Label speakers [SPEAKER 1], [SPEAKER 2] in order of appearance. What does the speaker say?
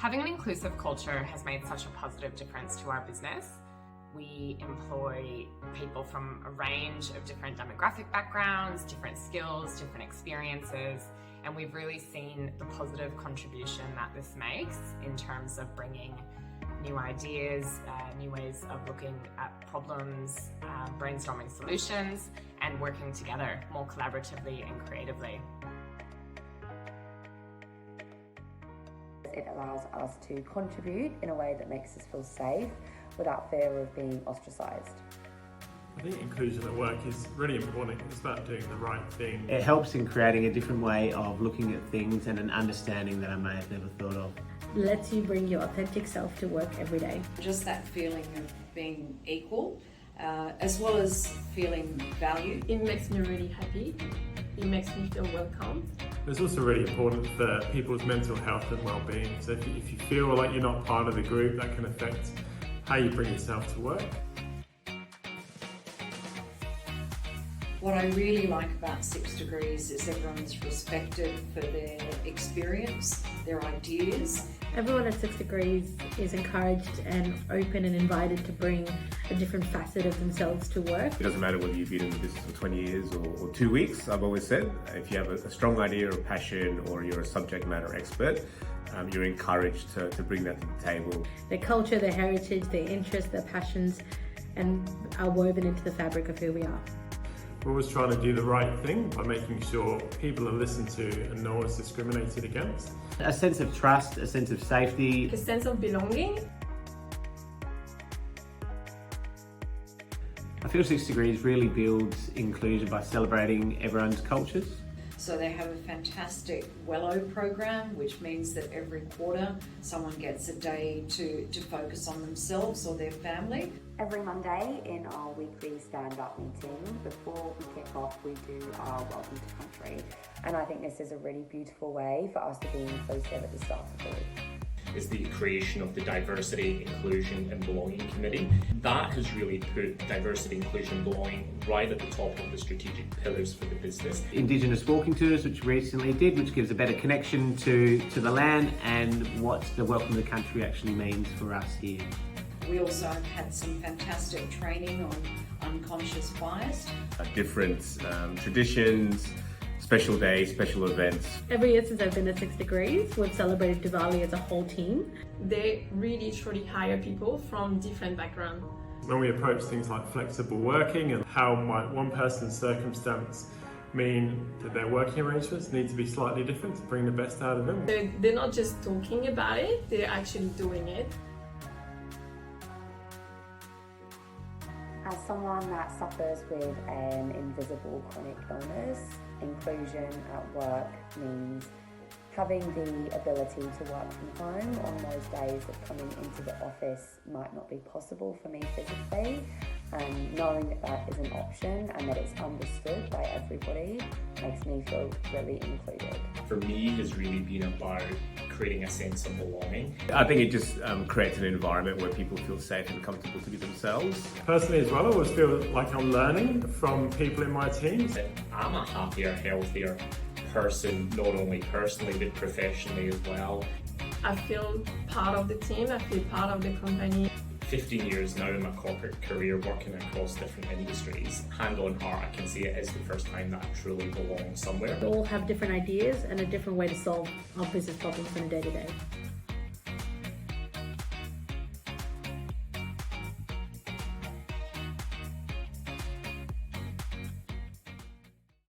[SPEAKER 1] Having an inclusive culture has made such a positive difference to our business. We employ people from a range of different demographic backgrounds, different skills, different experiences, and we've really seen the positive contribution that this makes in terms of bringing new ideas, new ways of looking at problems, brainstorming solutions, and working together more collaboratively and creatively.
[SPEAKER 2] It allows us to contribute in a way that makes us feel safe without fear of being ostracised.
[SPEAKER 3] I think inclusion at work is really important. It's about doing the right thing.
[SPEAKER 4] It helps in creating a different way of looking at things and an understanding that I may have never thought of.
[SPEAKER 5] Lets you bring your authentic self to work every day.
[SPEAKER 6] Just that feeling of being equal, as well as feeling valued.
[SPEAKER 7] It makes me really happy. It makes me feel welcome.
[SPEAKER 3] It's also really important for people's mental health and well-being. So if you feel like you're not part of the group, that can affect how you bring yourself to work.
[SPEAKER 6] What I really like about 6 Degrees is everyone's respected for their experience, their ideas.
[SPEAKER 5] Everyone at 6 Degrees is encouraged and open and invited to bring a different facet of themselves to work.
[SPEAKER 8] It doesn't matter whether you've been in the business for 20 years or 2 weeks, I've always said. If you have a strong idea or passion or you're a subject matter expert, you're encouraged to bring that to the table.
[SPEAKER 5] Their culture, their heritage, their interests, their passions, and are woven into the fabric of who we are.
[SPEAKER 3] We're always trying to do the right thing by making sure people are listened to and no one's discriminated against.
[SPEAKER 4] A sense of trust, a sense of safety.
[SPEAKER 7] A sense of belonging.
[SPEAKER 4] I feel 6 Degrees really builds inclusion by celebrating everyone's cultures.
[SPEAKER 6] So they have a fantastic Wello program, which means that every quarter someone gets a day to focus on themselves or their family.
[SPEAKER 2] Every Monday in our weekly stand-up meeting, before we kick off, we do our Welcome to Country. And I think this is a really beautiful way for us to be inclusive at the start of the week.
[SPEAKER 9] Is the creation of the Diversity, Inclusion and Belonging Committee. That has really put diversity, inclusion and belonging right at the top of the strategic pillars for the business.
[SPEAKER 4] Indigenous walking tours, which we recently did, which gives a better connection to the land and what the Welcome to the Country actually means for us here.
[SPEAKER 6] We also have had some fantastic training on unconscious bias.
[SPEAKER 8] Different traditions, special days, special events.
[SPEAKER 5] Every year since I've been at 6 Degrees, we've celebrated Diwali as a whole team.
[SPEAKER 7] They really truly hire people from different backgrounds.
[SPEAKER 3] When we approach things like flexible working and how might one person's circumstance mean that their working arrangements need to be slightly different to bring the best out of them.
[SPEAKER 7] They're not just talking about it, they're actually doing it.
[SPEAKER 2] As someone that suffers with an invisible chronic illness, inclusion at work means having the ability to work from home on those days that coming into the office might not be possible for me physically, and knowing that that is an option and that it's understood by everybody makes me feel really included.
[SPEAKER 9] For me, has really been about creating a sense of belonging.
[SPEAKER 8] I think it just creates an environment where people feel safe and comfortable to be themselves.
[SPEAKER 3] Personally as well, I always feel like I'm learning from people in my team.
[SPEAKER 9] I'm a happier, healthier person, not only personally but professionally as well.
[SPEAKER 7] I feel part of the team, I feel part of the company.
[SPEAKER 9] 15 years now in my corporate career working across different industries. Hand on heart, I can say it is the first time that I truly belong somewhere.
[SPEAKER 5] We all have different ideas and a different way to solve our business problems on a day-to-day.